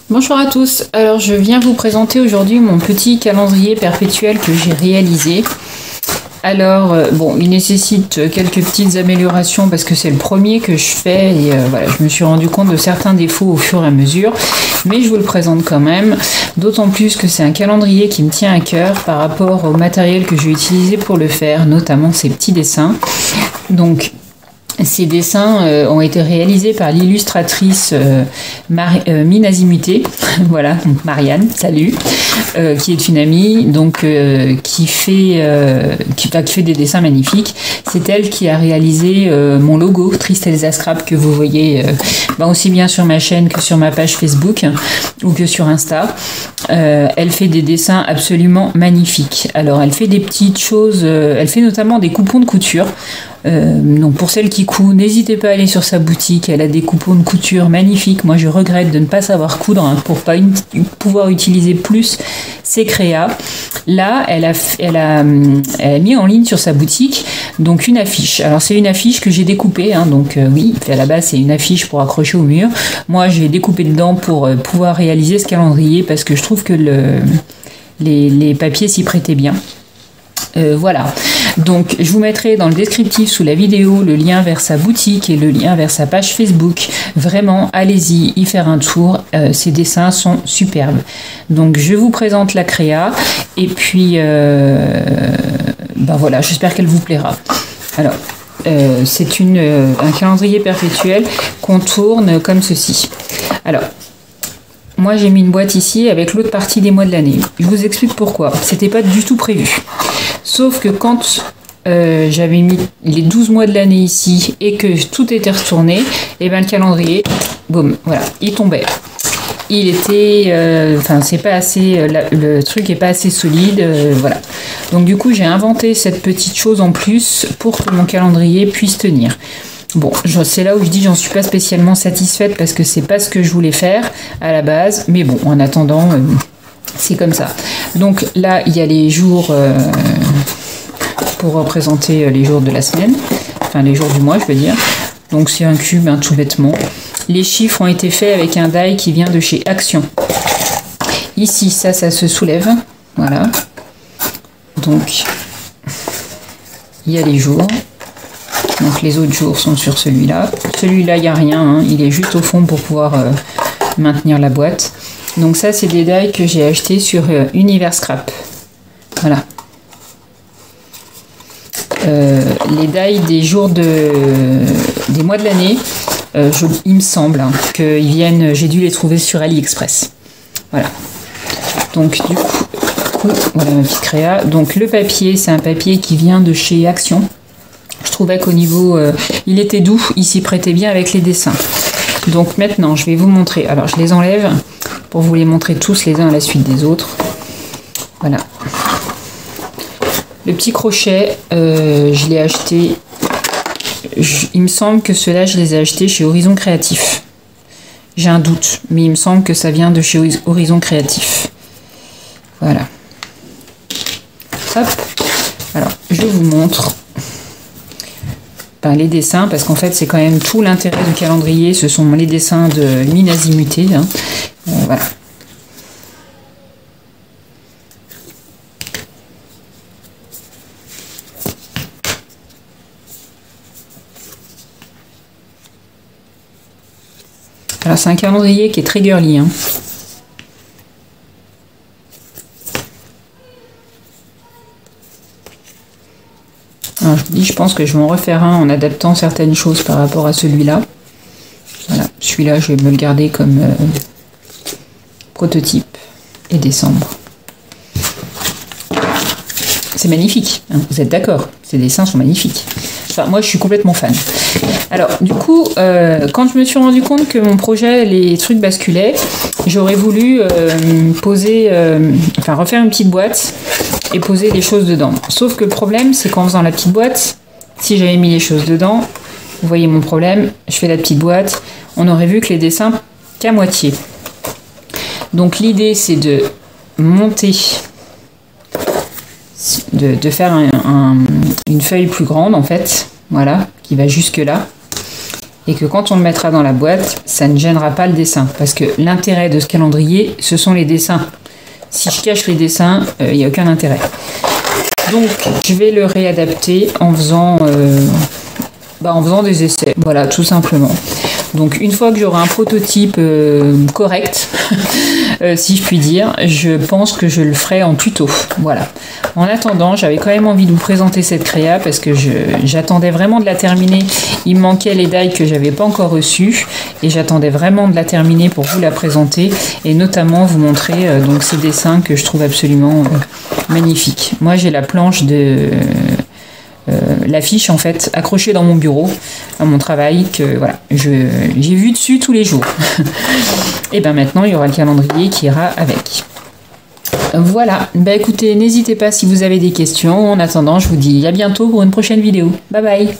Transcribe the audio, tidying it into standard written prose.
Bonjour à tous, alors je viens vous présenter aujourd'hui mon petit calendrier perpétuel que j'ai réalisé. Alors bon, il nécessite quelques petites améliorations parce que c'est le premier que je fais et voilà, je me suis rendu compte de certains défauts au fur et à mesure, mais je vous le présente quand même, d'autant plus que c'est un calendrier qui me tient à cœur par rapport au matériel que j'ai utilisé pour le faire, notamment ces petits dessins. Donc ces dessins ont été réalisés par l'illustratrice Minazimuté, voilà, donc Marianne, salut, qui est une amie, donc qui fait des dessins magnifiques. C'est elle qui a réalisé mon logo Tristeza Scrap que vous voyez aussi bien sur ma chaîne que sur ma page Facebook ou que sur Insta. Elle fait des dessins absolument magnifiques. Alors elle fait des petites choses, elle fait notamment des coupons de couture. Donc pour celles qui coudent, n'hésitez pas à aller sur sa boutique, elle a des coupons de couture magnifiques. Moi je regrette de ne pas savoir coudre pour pas pouvoir utiliser plus ses créas. Là elle a mis en ligne sur sa boutique donc une affiche. Alors c'est une affiche que j'ai découpée, donc oui, à la base c'est une affiche pour accrocher au mur. Moi j'ai découpé dedans pour pouvoir réaliser ce calendrier parce que je trouve que les papiers s'y prêtaient bien. Voilà, donc je vous mettrai dans le descriptif sous la vidéo le lien vers sa boutique et le lien vers sa page Facebook. Vraiment, allez-y, y faire un tour, ces dessins sont superbes. Donc je vous présente la créa et puis voilà, j'espère qu'elle vous plaira. Alors, c'est un calendrier perpétuel qu'on tourne comme ceci. Alors, moi j'ai mis une boîte ici avec l'autre partie des mois de l'année. Je vous explique pourquoi. C'était pas du tout prévu. Sauf que quand j'avais mis les 12 mois de l'année ici et que tout était retourné, et bien le calendrier, boum, voilà, il tombait. Il était, c'est pas assez, le truc est pas assez solide, voilà. Donc du coup j'ai inventé cette petite chose en plus pour que mon calendrier puisse tenir. Bon, c'est là où je dis j'en suis pas spécialement satisfaite parce que c'est pas ce que je voulais faire à la base, mais bon, en attendant, c'est comme ça. Donc là, il y a les jours pour représenter les jours de la semaine, enfin les jours du mois, je veux dire. Donc c'est un cube, tout bêtement. Les chiffres ont été faits avec un die qui vient de chez Action. Ici, ça se soulève, voilà. Donc, il y a les jours. Donc les autres jours sont sur celui-là. Celui-là, il n'y a rien, il est juste au fond pour pouvoir maintenir la boîte. Donc ça, c'est des die que j'ai acheté sur Univers Scrap. Voilà. Les die des jours des mois de l'année, il me semble qu'ils viennent, j'ai dû les trouver sur AliExpress. Voilà. Donc du coup, voilà ma petite créa. Donc le papier, c'est un papier qui vient de chez Action. Je trouvais qu'au niveau, il était doux, il s'y prêtait bien avec les dessins. Donc maintenant, je vais vous montrer. Alors je les enlève pour vous les montrer tous les uns à la suite des autres. Voilà. Le petit crochet, je l'ai acheté. Il me semble que ceux-là, je les ai achetés chez Horizon Créatif. J'ai un doute, mais il me semble que ça vient de chez Horizon Créatif. Voilà. Hop. Alors, je vous montre les dessins, parce qu'en fait, c'est quand même tout l'intérêt du calendrier. Ce sont les dessins de Minazimuté. Voilà. Alors c'est un calendrier qui est très girly. Alors, je pense que je vais en refaire un en adaptant certaines choses par rapport à celui-là. Voilà, celui-là je vais me le garder comme prototype et décembre. C'est magnifique, vous êtes d'accord? Ces dessins sont magnifiques. Enfin, moi je suis complètement fan. Alors du coup, quand je me suis rendu compte que mon projet, les trucs basculaient, j'aurais voulu refaire une petite boîte et poser les choses dedans. Sauf que le problème, c'est qu'en faisant la petite boîte, si j'avais mis les choses dedans, vous voyez mon problème, je fais la petite boîte, on aurait vu que les dessins qu'à moitié. Donc l'idée, c'est de monter, de faire une feuille plus grande en fait, voilà, qui va jusque là. et que quand on le mettra dans la boîte, ça ne gênera pas le dessin. Parce que l'intérêt de ce calendrier, ce sont les dessins. Si je cache les dessins, il n'y a aucun intérêt. Donc, je vais le réadapter en faisant des essais. Voilà, tout simplement. Donc, une fois que j'aurai un prototype correct, si je puis dire, je pense que je le ferai en tuto. Voilà. En attendant, j'avais quand même envie de vous présenter cette créa parce que j'attendais vraiment de la terminer. Il me manquait les die que j'avais pas encore reçus et j'attendais vraiment de la terminer pour vous la présenter et notamment vous montrer donc ces dessins que je trouve absolument magnifiques. Moi, j'ai la planche de l'affiche en fait accrochée dans mon bureau à mon travail que voilà j'ai vu dessus tous les jours. Et ben maintenant il y aura le calendrier qui ira avec. Voilà, bah écoutez, n'hésitez pas si vous avez des questions. En attendant, je vous dis à bientôt pour une prochaine vidéo. Bye bye.